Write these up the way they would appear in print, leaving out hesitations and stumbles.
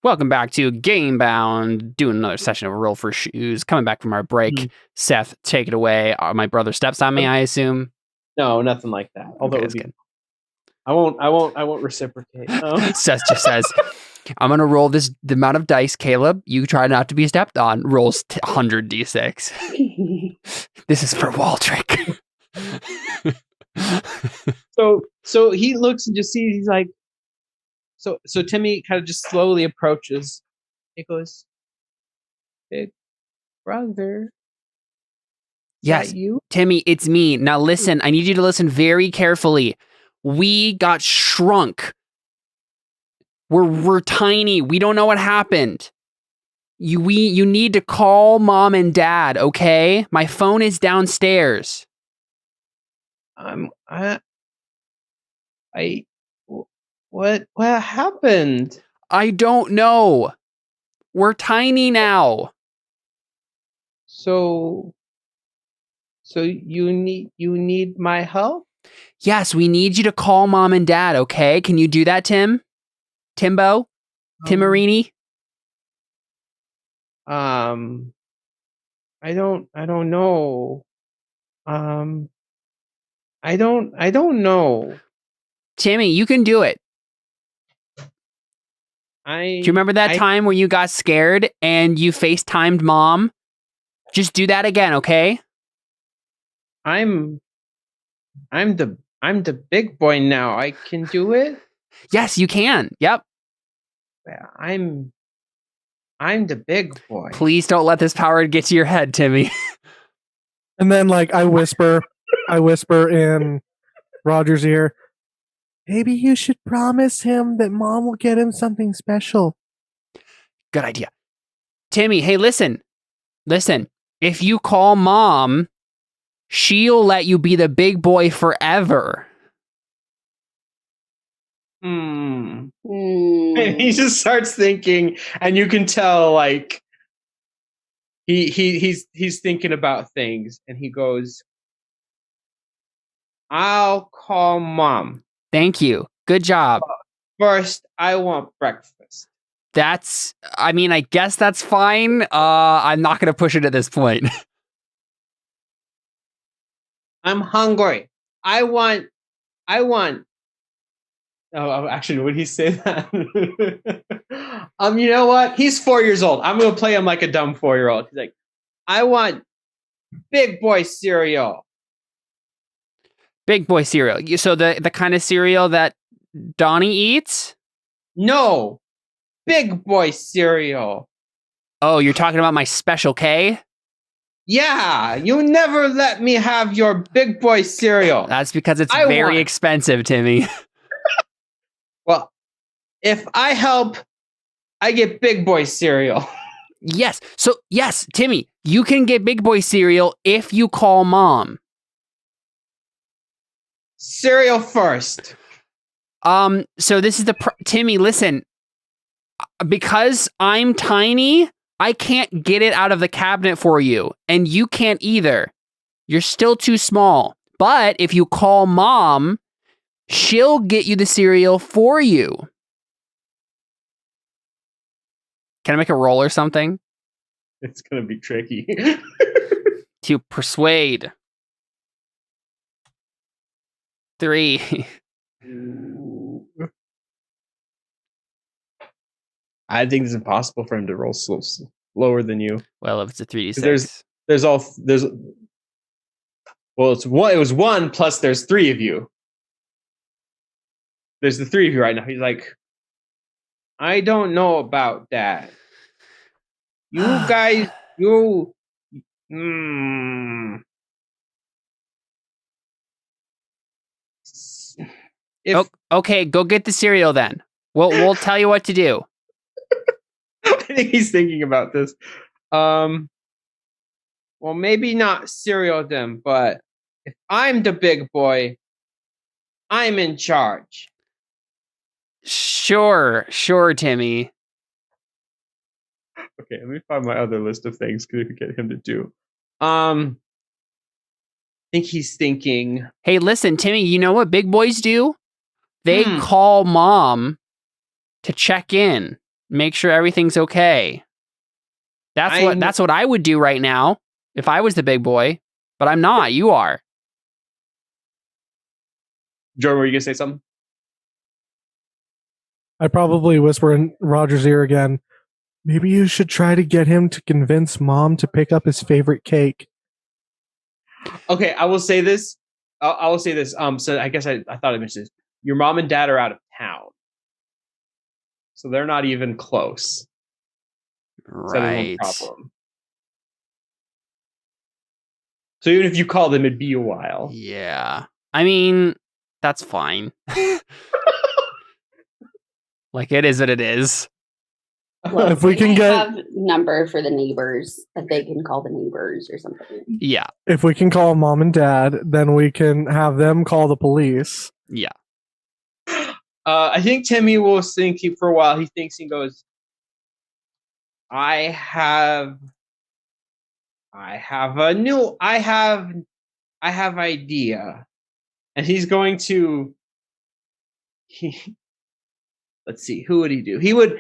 Welcome back to Gamebound, doing another session of Roll for Shoes. Coming back from our break. Seth, take it away. My brother steps on me, I assume. No, nothing like that. Although Okay, it would be, good. I won't reciprocate. Seth just says, I'm going to roll the amount of dice, Caleb. You try not to be stepped on. Rolls 100 d6. This is for Waldrick. So he looks and just sees, he's like, so Timmy kind of just slowly approaches. He goes, "Big brother." Yes, you? Timmy, it's me. Now listen, I need you to listen very carefully. We got shrunk. We're tiny. We don't know what happened. You need to call mom and dad, okay? My phone is downstairs. What happened? I don't know. We're tiny now. So you need my help? Yes, we need you to call mom and dad, okay? Can you do that, Tim? Timbo? Timorini? I don't know. I don't know. Timmy, you can do it. Do you remember that time where you got scared and you FaceTimed mom? Just do that again, okay? I'm the big boy now. I can do it. Yes, you can. Yep. I'm the big boy. Please don't let this power get to your head, Timmy. And then, like, I whisper in Roger's ear, maybe you should promise him that mom will get him something special. Good idea. Timmy, hey, listen. If you call mom, she'll let you be the big boy forever. And he just starts thinking, and you can tell, like, he's thinking about things, and he goes, "I'll call mom. Thank you. Good job. First, I want breakfast." I guess that's fine. I'm not going to push it at this point. I'm hungry. I want. Oh, actually, would he say that? You know what? He's 4 years old. I'm gonna play him like a dumb 4-year-old. He's like, I want big boy cereal. Big boy cereal. So the kind of cereal that Donnie eats? No, big boy cereal. Oh, you're talking about my Special K? Yeah, you never let me have your big boy cereal. That's because it's very expensive, Timmy. Well, if I help, I get big boy cereal. Yes. So, yes, Timmy, you can get big boy cereal if you call mom. Cereal first. So this is Timmy, listen. Because I'm tiny, I can't get it out of the cabinet for you, and you can't either. You're still too small. But if you call mom, she'll get you the cereal for you. Can I make a roll or something? It's going to be tricky. To persuade. 3. I think it's impossible for him to roll lower than you. Well, if it's a 3d6. It was 1 plus there's 3 of you. There's the 3 of you right now. He's like, I don't know about that. You guys, Okay, go get the cereal then. We'll tell you what to do. I think he's thinking about this. Well, maybe not cereal then, but if I'm the big boy, I'm in charge. Sure, Timmy. Okay, let me find my other list of things we could get him to do. I think he's thinking. Hey, listen, Timmy, you know what big boys do? They call mom to check in. make sure everything's okay. That's what I would do right now if I was the big boy, but I'm not. You are. Jordan, were you gonna say something? I probably whisper in Roger's ear again. Maybe you should try to get him to convince Mom to pick up his favorite cake. Okay, I will say this. I will say this. So I guess I thought I mentioned this. Your mom and dad are out of town, so they're not even close. So that is one problem. So even if you call them, it'd be a while. Yeah. I mean, that's fine. Like, it is what it is. Well, If we can have number for the neighbors that they can call the neighbors or something. Yeah. If we can call Mom and Dad, then we can have them call the police. Yeah. I think Timmy will think for a while. He thinks and goes, I have idea. And he's going to let's see, who would he do? He would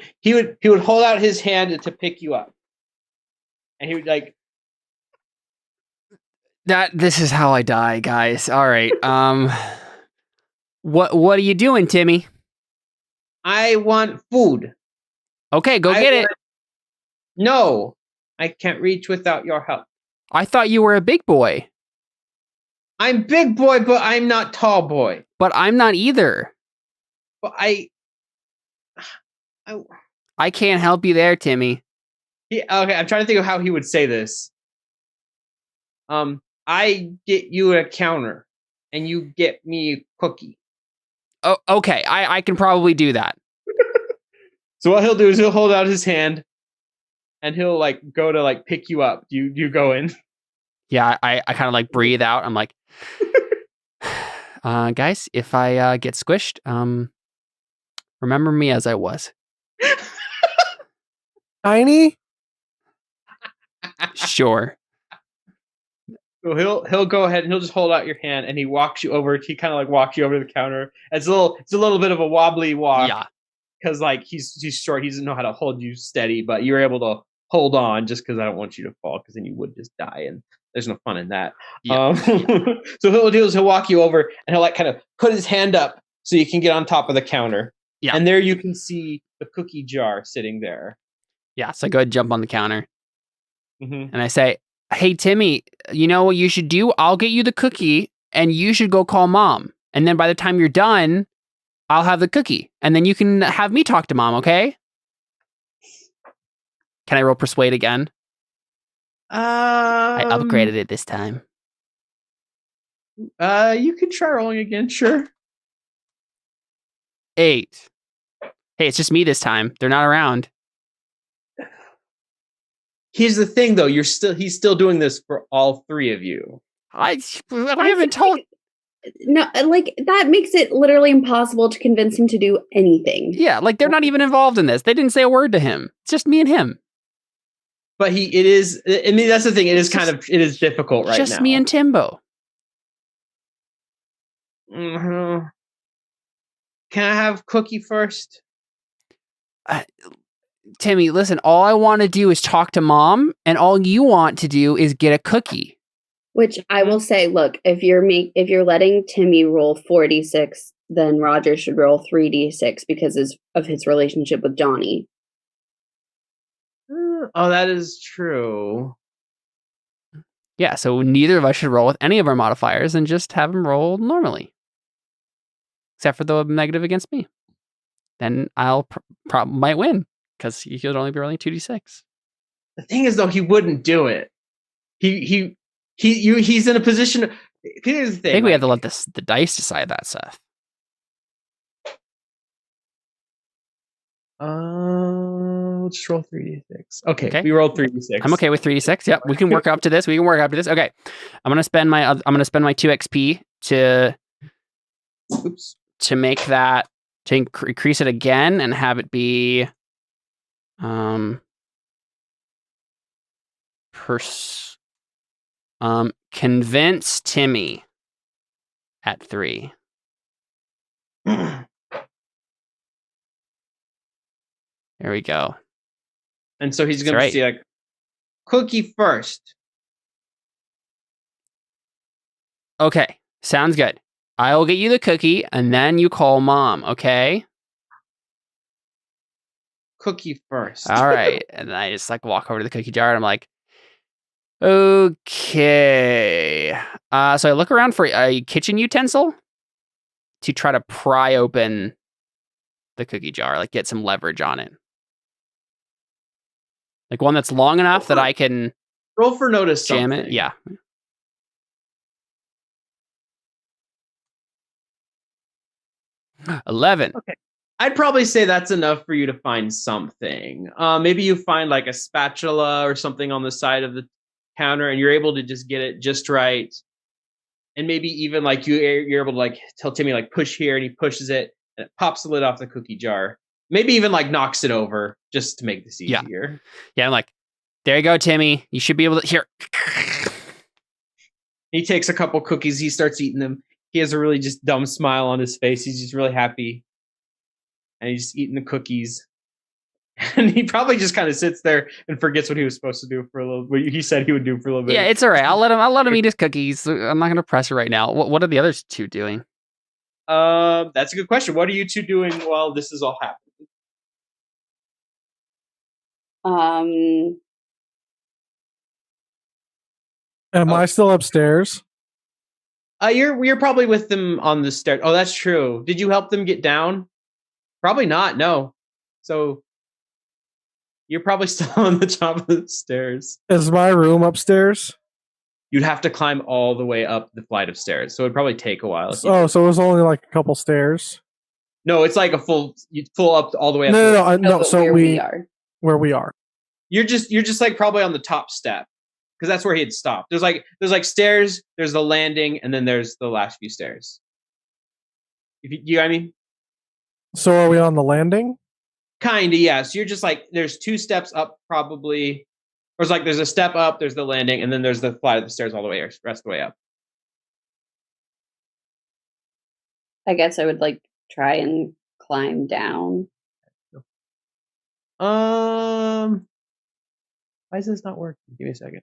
hold out his hand to pick you up. And he would like this is how I die, guys. All right. What are you doing, Timmy? I want food. Okay, go get it. No, I can't reach without your help. I thought you were a big boy. I'm big boy, but I'm not tall boy. But I'm not either. But I can't help you there, Timmy. Okay, I'm trying to think of how he would say this. I get you a counter, and you get me a cookie. Oh, okay. I can probably do that. So what he'll do is he'll hold out his hand, and he'll like go to like pick you up. You go in. Yeah, I kind of like breathe out. I'm like, guys, if I get squished, remember me as I was. Tiny? So Sure. he'll go ahead and he'll just hold out your hand, and he walks you over. He kind of like walks you over to the counter. It's a little bit of a wobbly walk. Yeah. Because like he's short, he doesn't know how to hold you steady, but you're able to hold on just because I don't want you to fall, because then you would just die, and there's no fun in that. Yeah. So he'll do is he'll walk you over, and he'll like kind of put his hand up so you can get on top of the counter. Yeah. And there you can see the cookie jar sitting there. Yeah. So I go ahead and jump on the counter. Mm-hmm. And I say, hey, Timmy, you know what you should do? I'll get you the cookie, and you should go call Mom. And then by the time you're done, I'll have the cookie. And then you can have me talk to Mom, okay? Can I roll persuade again? I upgraded it this time. You can try rolling again, sure. 8. Hey, it's just me this time. They're not around. Here's the thing, though. He's still doing this for all three of you. I haven't told. No, like that makes it literally impossible to convince him to do anything. Yeah, like they're not even involved in this. They didn't say a word to him. It's just me and him. But it is. I mean, that's the thing. It is difficult right now. Just me and Timbo. Mm-hmm. Can I have cookie first? Timmy, listen. All I want to do is talk to Mom, and all you want to do is get a cookie. Which I will say, look, if you're letting Timmy roll 4d6, then Roger should roll 3d6 because of his relationship with Johnny. Oh, that is true. Yeah, so neither of us should roll with any of our modifiers and just have him roll normally. Except for the negative against me. Then I'll might win, because he could only be rolling 2d6. The thing is, though, he wouldn't do it. He's in a position. Here's the thing. I think we have to let the dice decide that, Seth. Let's roll 3d6. Okay, we rolled 3d6. I'm okay with 3d6. Yep, we can work up to this. Okay, I'm gonna spend my 2 XP to make that, to increase it again and have it be convince Timmy at 3. There we go. And so he's That's going to right. see like cookie first. Okay, sounds good. I will get you the cookie, and then you call mom, okay? Cookie first. All right. And I just like walk over to the cookie jar, and I'm like, okay. So I look around for a kitchen utensil to try to pry open the cookie jar, like get some leverage on it. Like one that's long enough that I can Roll for notice jam something. it. Yeah. $11. Okay. I'd probably say that's enough for you to find something. Maybe you find like a spatula or something on the side of the counter, and you're able to just get it just right. And maybe even like you're able to like tell Timmy like push here, and he pushes it, and it pops the lid off the cookie jar. Maybe even like knocks it over just to make this easier. Yeah, I'm like, there you go, Timmy. You should be able to here. He takes a couple cookies. He starts eating them. He has a really just dumb smile on his face. He's just really happy. And he's just eating the cookies. And he probably just kind of sits there and forgets what he was supposed to do for a little. What he said he would do for a little bit. Yeah, it's all right. I'll let him eat his cookies. I'm not gonna press it right now. What are the other two doing? That's a good question. What are you two doing while this is all happening? Am I still upstairs? You're probably with them on the stairs. Oh, that's true. Did you help them get down? Probably not. No. So you're probably still on the top of the stairs. Is my room upstairs? You'd have to climb all the way up the flight of stairs, so it'd probably take a while. So it was only like a couple stairs. No, it's like a full up all the way up. No. So where we are. Where we are. You're just like probably on the top step, because that's where he had stopped. There's like stairs, there's the landing, and then there's the last few stairs. If you know what I mean? So are we on the landing? Kinda, yeah. So you're just like there's 2 steps up probably. Or it's like there's a step up, there's the landing, and then there's the flight of the stairs all the way, rest of the way up. I guess I would like try and climb down. Why is this not working? Give me a second.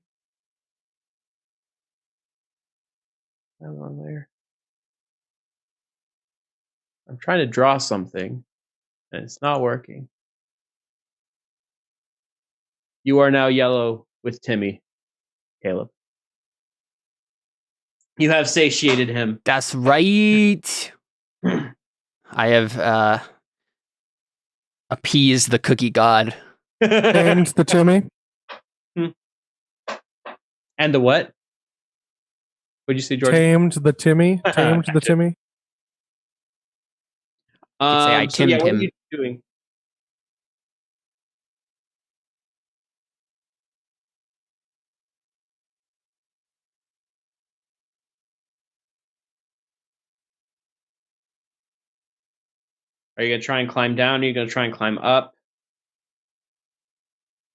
I'm on there. I'm trying to draw something, and it's not working. You are now yellow with Timmy, Caleb. You have satiated him. That's right. I have appeased the cookie god. And the Timmy. And the what? What'd you say, George? Tamed the Timmy. Tamed the Timmy. say I so yeah, timmed what him. are you doing? Are you gonna try and climb down? Are you gonna try and climb up?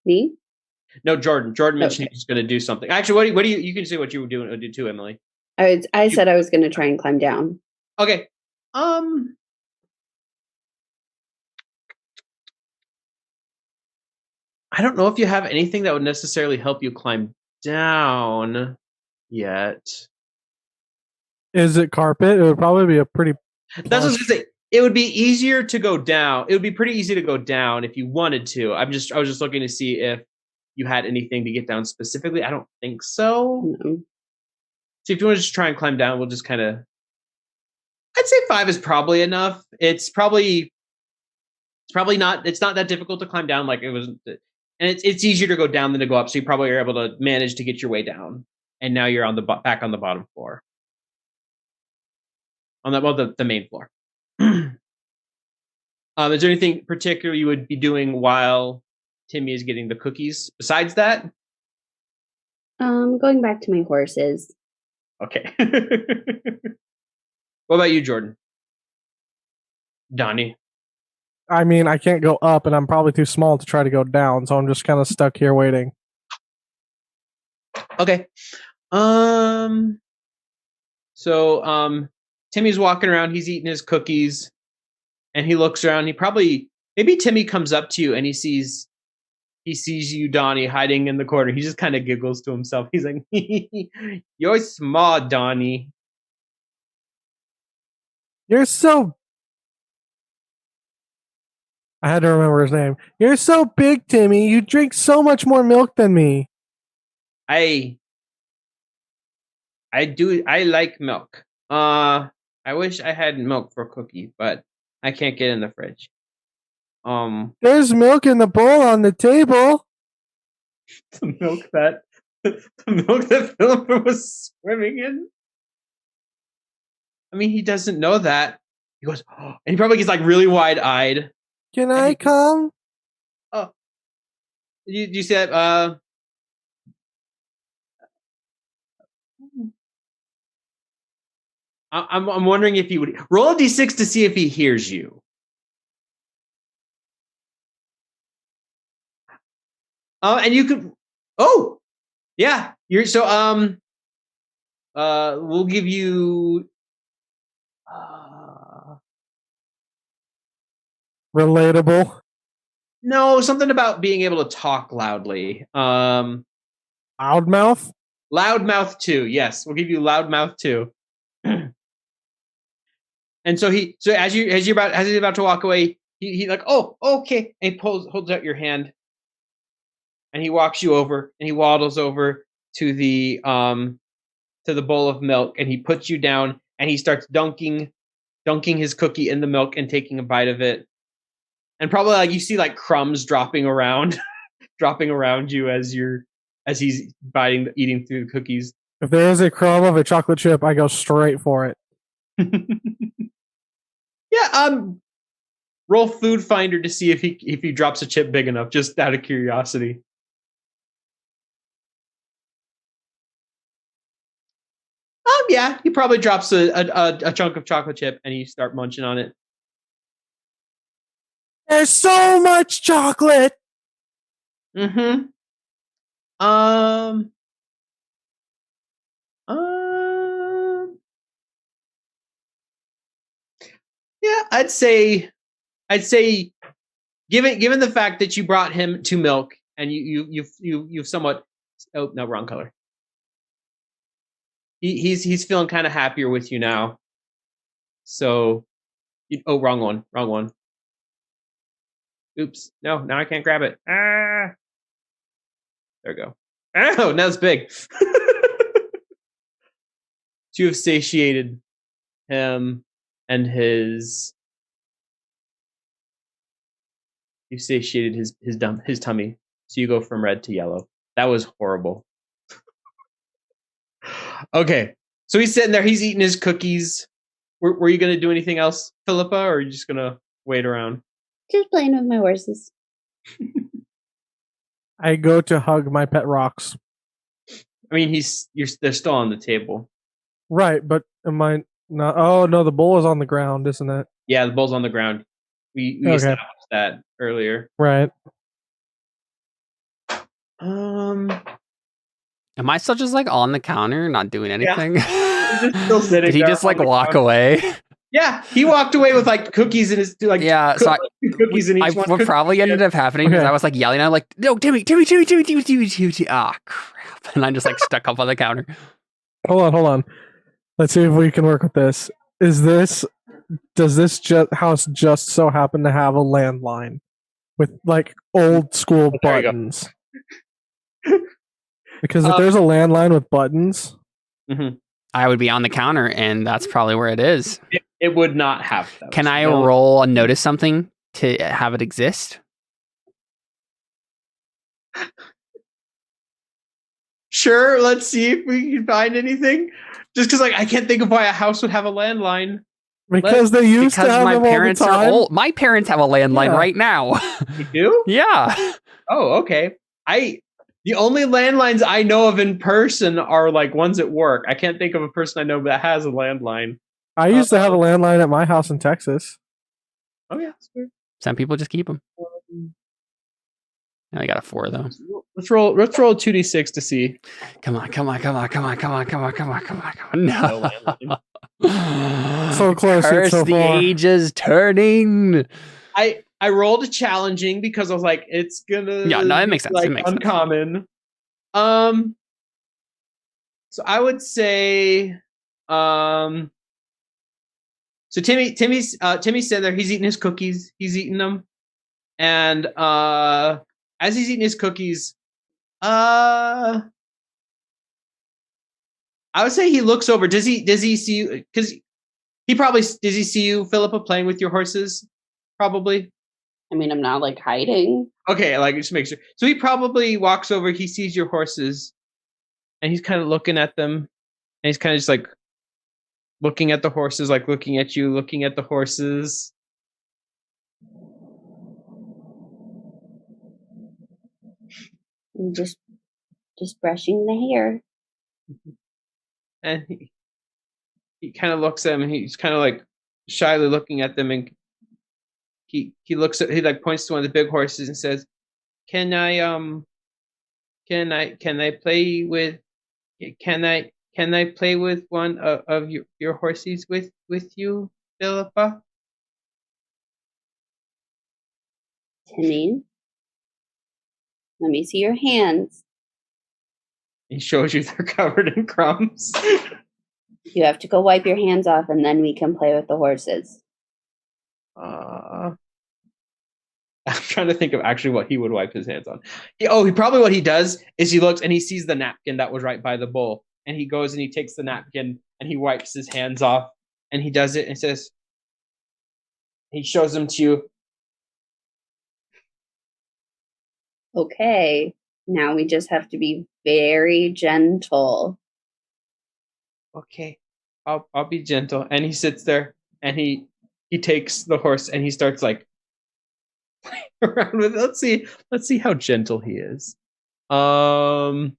Me? No, Jordan. Jordan mentioned Okay. he was gonna do something. Actually, what do you can say what you were doing do too, Emily. I said I was going to try and climb down. Okay. I don't know if you have anything that would necessarily help you climb down yet. Is it carpet? It would probably be a pretty. That's what I was gonna say. It would be easier to go down. It would be pretty easy to go down if you wanted to. I was just looking to see if you had anything to get down specifically. I don't think so. No. So if you want to just try and climb down, we'll just kind of. I'd say 5 is probably enough. It's probably not. It's not that difficult to climb down like it was, and it's easier to go down than to go up. So you probably are able to manage to get your way down, and now you're on the back on the bottom floor. On the main floor. Is there anything particular you would be doing while Timmy is getting the cookies besides that? Going back to my horses. Okay. What about you, Jordan? Donnie? I mean, I can't go up, and I'm probably too small to try to go down, so I'm just kind of stuck here waiting. Okay. So Timmy's walking around, he's eating his cookies, and he looks around. He probably maybe Timmy comes up to you and he sees you, Donnie, hiding in the corner. He just kind of giggles to himself. He's like, "You're small, Donnie. You're so. I had to remember his name. You're so big, Timmy. You drink so much more milk than me. I do. I like milk. I wish I had milk for Cookie, but I can't get in the fridge. There's milk in the bowl on the table. The milk that Philippa was swimming in. I mean, he doesn't know that. He goes, oh, and he probably gets like really wide-eyed. Can I come? Oh, you see that? I'm wondering if he would roll a d6 to see if he hears you. And you could. Oh, yeah. You're so. We'll give you. Relatable. No, something about being able to talk loudly. Loudmouth. Loudmouth 2. Yes, we'll give you loudmouth 2. And so he's about to walk away, he like, oh, okay, and he holds out your hand, and he walks you over, and he waddles over to the bowl of milk, and he puts you down, and he starts dunking his cookie in the milk and taking a bite of it, and probably like you see like crumbs dropping around you as he's eating through the cookies. If there is a crumb of a chocolate chip, I go straight for it. Yeah, roll food finder to see if he drops a chip big enough, just out of curiosity. Yeah, he probably drops a chunk of chocolate chip and you start munching on it. There's so much chocolate. Mm-hmm. Yeah, I'd say given the fact that you brought him to milk and you've somewhat, oh no, wrong color. He's feeling kind of happier with you now. So, wrong one. Oops, no, now I can't grab it. Ah, there we go. Oh, now it's big. You have satiated him and his. You satiated his tummy, so you go from red to yellow. That was horrible. Okay, so he's sitting there. He's eating his cookies. Were you going to do anything else, Philippa, or are you just going to wait around? Just playing with my horses. I go to hug my pet rocks. I mean, they're still on the table. Right, but am I not? Oh no, the bowl is on the ground, isn't it? Yeah, the bowl's on the ground. We established that earlier. Right. Am I still just like on the counter, not doing anything? Yeah. He's just still sitting. Did he just like walk away? Yeah, he walked away with like cookies in his like. Yeah, so cookies in each one. What probably ended up happening because I was like yelling out like, "No, Timmy! Ah, crap!" And I just like stuck up on the counter. Hold on. Let's see if we can work with this. Does this house just so happen to have a landline with like old school buttons? Because if there's a landline with buttons, I would be on the counter, and that's probably where it is. It would not have those. Can I roll and notice something to have it exist? Sure, let's see if we can find anything. Just because, like, I can't think of why a house would have a landline. Because they used to have my them parents all the time. are old. My parents have a landline right now. You do? Yeah. Oh, okay. The only landlines I know of in person are like ones at work. I can't think of a person I know that has a landline. I used to have a landline at my house in Texas. Oh yeah, that's fair. Some people just keep them. I got a 4 though. Let's roll 2d6 to see. Come on. No. So close, Curse so the far. ages turning. I rolled challenging because I was like, it's gonna Yeah, no, it makes sense. like It makes sense. uncommon. So I would say, so Timmy's sitting there. He's eating his cookies. He's eating them, and as he's eating his cookies, I would say he looks over. Does he see you? Because he probably does. He see you, Philippa, playing with your horses? Probably. I mean, I'm not like hiding. Okay, like just make sure. So he probably walks over. He sees your horses, and he's kind of looking at them, and he's kind of just like looking at the horses, like looking at you, looking at the horses. I'm just brushing the hair. And he kind of looks at him, and he's kind of like shyly looking at them, and he like points to one of the big horses and says, can I play with one of your horses with you, Philippa? Timmy, let me see your hands. He shows you they're covered in crumbs. You have to go wipe your hands off, and then we can play with the horses. I'm trying to think of actually what he would wipe his hands on. He probably what he does is he looks and he sees the napkin that was right by the bowl, and he goes and he takes the napkin and he wipes his hands off, and he does it and says, he shows them to you. Okay, now we just have to be very gentle. Okay, I'll be gentle. And he sits there and he takes the horse and he starts like playing around with it. Let's see how gentle he is. Let's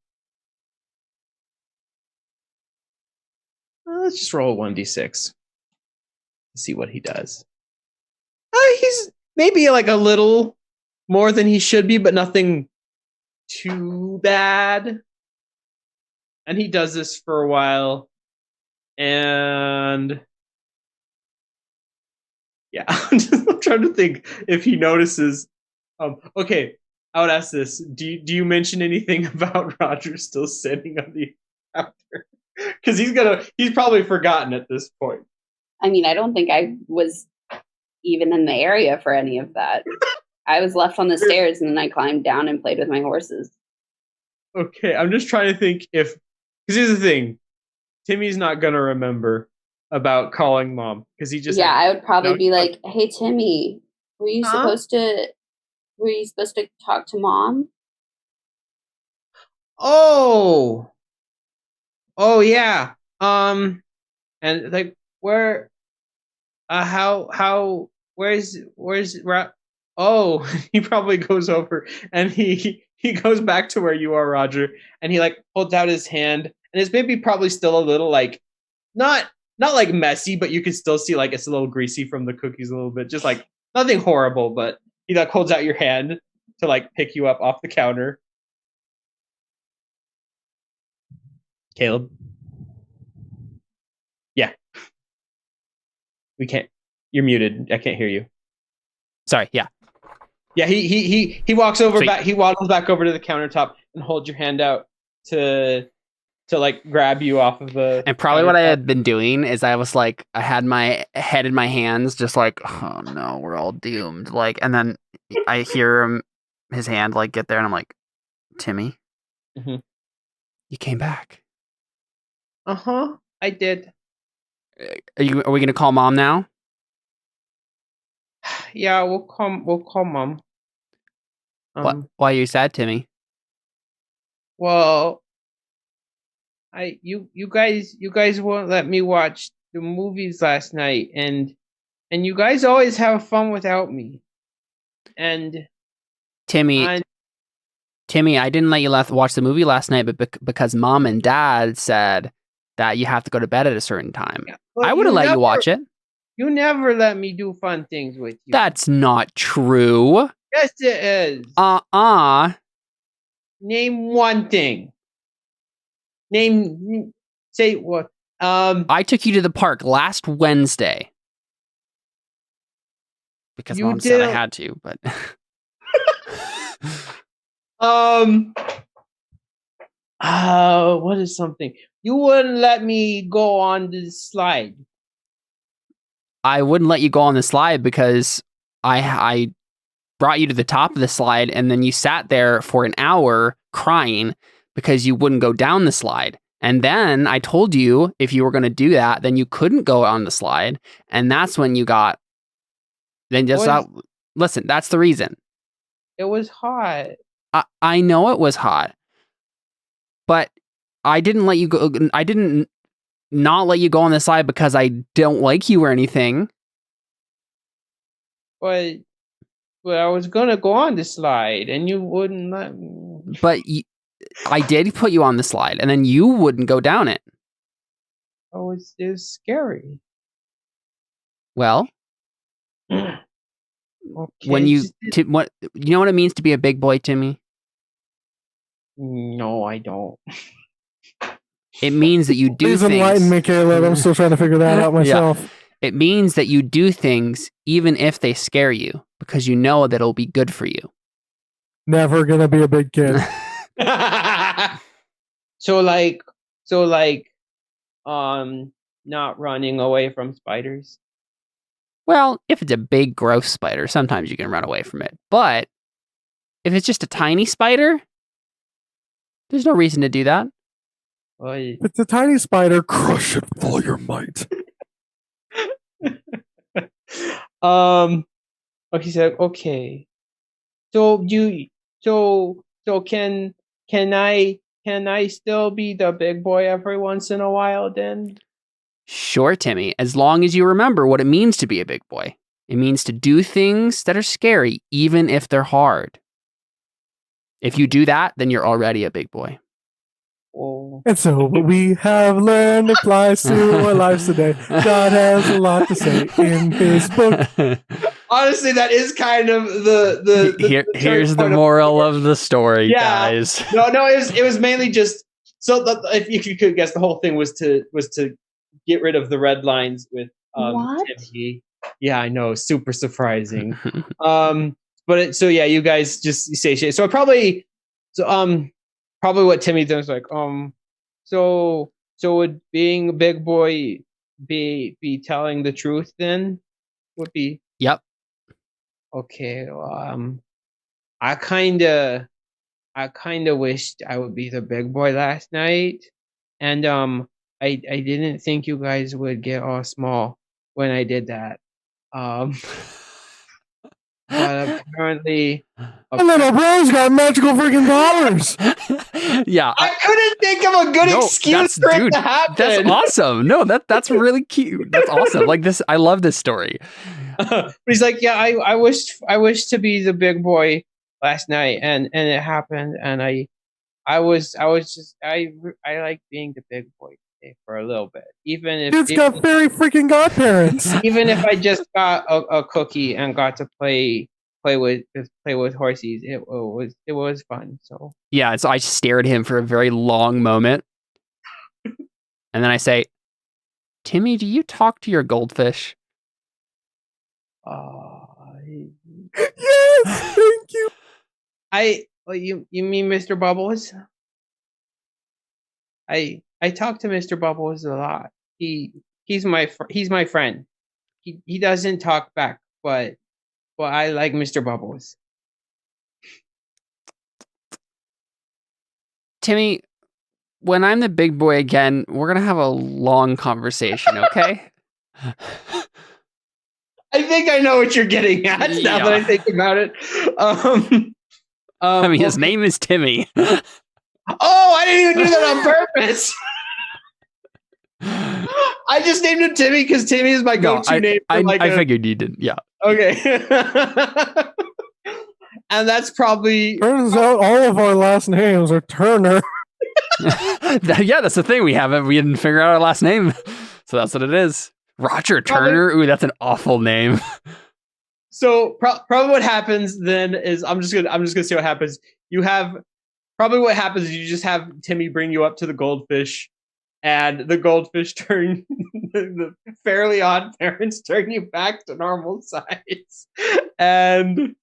just roll 1d6 to see what he does. He's maybe like a little more than he should be, but nothing too bad. And he does this for a while. And yeah, I'm trying to think if he notices. Okay, I would ask this: Do you mention anything about Roger still sitting on the counter? Because he's probably forgotten at this point. I mean, I don't think I was even in the area for any of that. I was left on the stairs, and then I climbed down and played with my horses. Okay, I'm just trying to think because here's the thing: Timmy's not gonna remember about calling mom because he just I would probably be like, "Hey, Timmy, were you supposed to talk to mom?" Oh yeah. And like where? Where's oh, he probably goes over and he goes back to where you are, Roger, and he like holds out his hand, and it's maybe probably still a little like not like messy, but you can still see like it's a little greasy from the cookies a little bit, just like nothing horrible, but he like holds out your hand to like pick you up off the counter. Caleb? Yeah. We can't. You're muted. I can't hear you. Sorry. Yeah. Yeah. He walks over Sweet. back. He waddles back over to the countertop and holds your hand out to like grab you off of the. And probably what I had been doing is I was like, I had my head in my hands, just like, oh no, we're all doomed. Like, and then I hear his hand like get there, and I'm like, Timmy, you came back. I did. Are we gonna call mom now? Yeah, we'll call mom. Why are you sad, Timmy? Well, you guys won't let me watch the movies last night, and you guys always have fun without me. And Timmy, I didn't let you watch the movie last night, but because mom and dad said that you have to go to bed at a certain time. Yeah, I would have let you watch it. You never let me do fun things with you. That's not true. Yes, it is. Name one thing. Say what? I took you to the park last Wednesday. because You Mom said I didn't- had to, but what is something? You wouldn't let me go on this slide. I wouldn't let you go on the slide because I brought you to the top of the slide, and then you sat there for an hour crying because you wouldn't go down the slide. And then I told you if you were going to do that, then you couldn't go on the slide, and that's when you got. Then just listen. That's the reason. It was hot. I know it was hot, but I didn't let you go. I didn't not let you go on the slide because I don't like you or anything. But I was gonna go on the slide, and you wouldn't let me. But I did put you on the slide, and then you wouldn't go down it. Oh, it was scary. Well, Okay. when what you know what it means to be a big boy, Timmy? No, I don't. It means that you do Please things. enlighten me, Caleb. I'm still trying to figure that out myself. It means that you do things even if they scare you because you know that it'll be good for you. Never gonna be a big kid. So not running away from spiders. Well, if it's a big, gross spider, sometimes you can run away from it. But if it's just a tiny spider, there's no reason to do that. Well, If it's a tiny spider, crush it with all your might. he said, okay. So can I still be the big boy every once in a while then? Sure, Timmy, as long as you remember what it means to be a big boy. It means to do things that are scary, even if they're hard. If you do that, then you're already a big boy. Oh. And so what we have learned applies to our lives today. God has a lot to say in his book. Honestly, that is kind of the here's the moral of the story, guys. No, it was mainly just so if you could guess, the whole thing was to get rid of the red lines with Timmy. Yeah, I know, super surprising. You guys just say shit. So probably what Timmy does like so would being a big boy be telling the truth then? Would be. Yep. Okay. I kind of wished I would be the big boy last night, and I didn't think you guys would get all small when I did that. But apparently, My little bro's got magical freaking powers. Yeah, I couldn't think of a good excuse for it to happen. That's awesome. No, that's really cute. That's awesome. Like this, I love this story. He's like, yeah, I wished to be the big boy last night, and it happened, and I like being the big boy today for a little bit, even if It's got very freaking godparents. Even if I just got a cookie and got to play with horses, it was fun. So yeah, so I stare at him for a very long moment, and then I say, "Timmy, do you talk to your goldfish?" Yes, thank you. You mean Mr. Bubbles? I talk to Mr. Bubbles a lot. He's my friend. He doesn't talk back, but I like Mr. Bubbles. Timmy, when I'm the big boy again, we're gonna have a long conversation, okay? I think I know what you're getting at now that I think about it. I mean, his name is Timmy. Oh, I didn't even do that on purpose. I just named him Timmy because Timmy is my go-to name. I figured you did. Yeah. Okay. And that's probably. Turns out all of our last names are Turner. Yeah, that's the thing. We didn't figure out our last name, so that's what it is. Roger Turner. Ooh, that's an awful name. So probably what happens then is I'm just gonna see what happens. You just have Timmy bring you up to the goldfish, and the goldfish turn the Fairly Odd Parents turn you back to normal size, and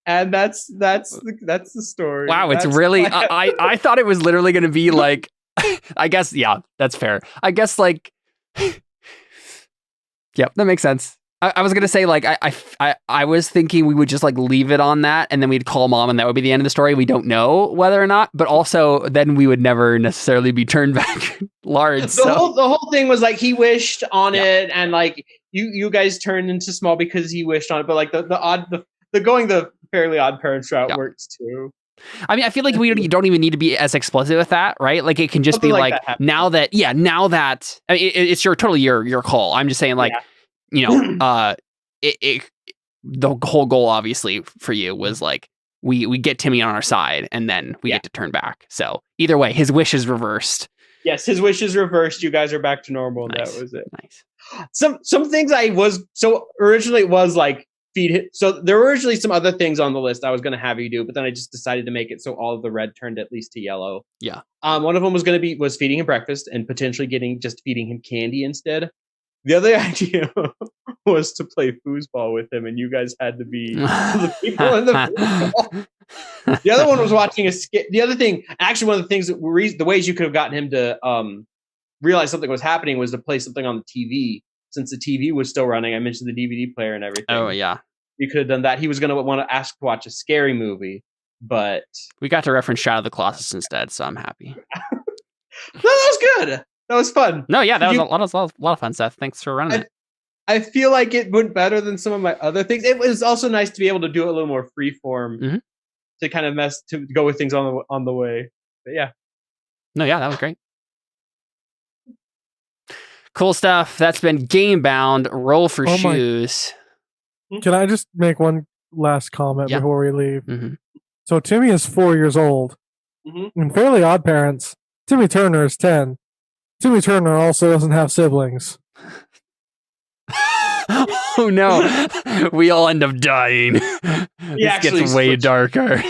that's the story. Wow, it's That's really. why I thought it was literally going to be like. I guess yeah, that's fair. I guess like. Yep, that makes sense. I was gonna say like I was thinking we would just like leave it on that and then we'd call mom and that would be the end of the story. We don't know whether or not, but also then we would never necessarily be turned back large. the whole thing was like he wished on it, and like you guys turned into small because he wished on it. But like the going the Fairly Odd Parents route works too. I mean, I feel like you don't even need to be as explicit with that, right? Like it can just Something be like like that now that I mean, it's totally your call. I'm just saying like. You know, the whole goal obviously for you was like we get Timmy on our side and then we get to turn back. So either way, his wish is reversed. Yes, his wish is reversed. You guys are back to normal. Nice. That was it. Nice. Some things originally it was like feed him. So there were originally some other things on the list I was going to have you do, but then I just decided to make it so all of the red turned at least to yellow. Yeah. One of them was feeding him breakfast and potentially feeding him candy instead. The other idea was to play foosball with him, and you guys had to be the people in the foosball. The other one was watching a skit. The other thing, actually, one of the things the ways you could have gotten him to realize something was happening was to play something on the TV. Since the TV was still running, I mentioned the DVD player and everything. Oh yeah, you could have done that. He was going to want to ask to watch a scary movie, but we got to reference Shadow of the Colossus instead, so I'm happy. No, that was good. That was fun. No, yeah, that was a lot of fun stuff. Thanks for running it. I feel like it went better than some of my other things. It was also nice to be able to do it a little more freeform to kind of to go with things on the way. But yeah. No, yeah, that was great. Cool stuff. That's been Gamebound. Roll for shoes. Can I just make one last comment before we leave? Mm-hmm. So Timmy is 4 years old. Mm-hmm. In Fairly Odd Parents, Timmy Turner is 10. Timmy Turner also doesn't have siblings. Oh no, we all end up dying. This gets way darker.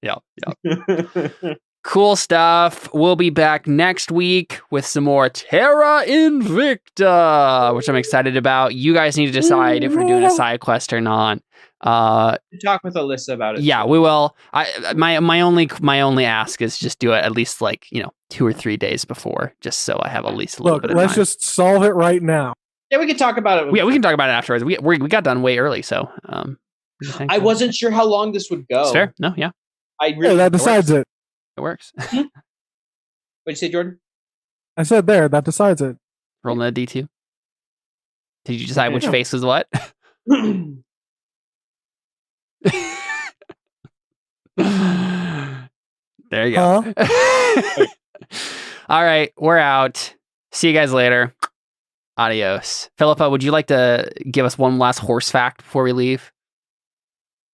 Yeah. Cool stuff. We'll be back next week with some more Terra Invicta, which I'm excited about. You guys need to decide if we're doing a side quest or not. Talk with Alyssa about it. Yeah, we will. My only ask is just do it at least 2 or 3 days before, just so I have at least a little bit of let's time. just solve it right now. Yeah, we can talk about it. Yeah, we can talk about it afterwards. We got done way early, so I wasn't sure how long this would go. It's fair. No, yeah. That decides it. It works. What'd you say, Jordan? I said that decides it. Rolling a D2. Did you decide which face was what? There you go. All right, we're out. See you guys later. Adios. Philippa, would you like to give us one last horse fact before we leave?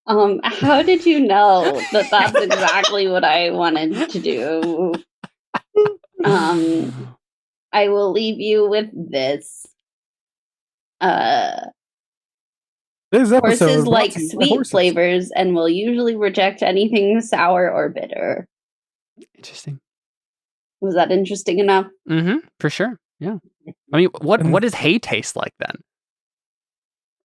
How did you know that that's exactly what I wanted to do? I will leave you with this. Horses like sweet flavors and will usually reject anything sour or bitter. Interesting. Was that interesting enough? Mm-hmm. For sure. Yeah. I mean, what does hay taste like then?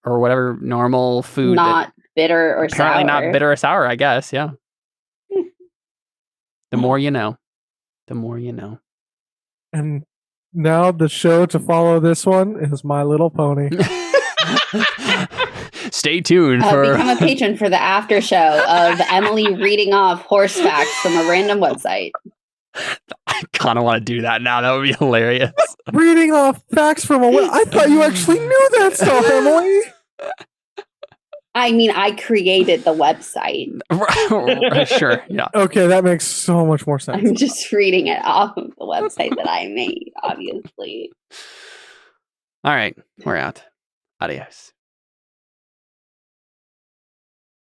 Or whatever normal food. Not bitter or sour. Apparently not bitter or sour, I guess. Yeah. The more you know. The more you know. And now the show to follow this one is My Little Pony. Stay tuned for become a patron for the after show of Emily reading off horse facts from a random website. I kind of want to do that now. That would be hilarious. Reading off facts from I thought you actually knew that stuff, Emily. I mean, I created the website. Sure, yeah. Okay, that makes so much more sense. I'm just reading it off of the website that I made, obviously. All right, we're out. Adios.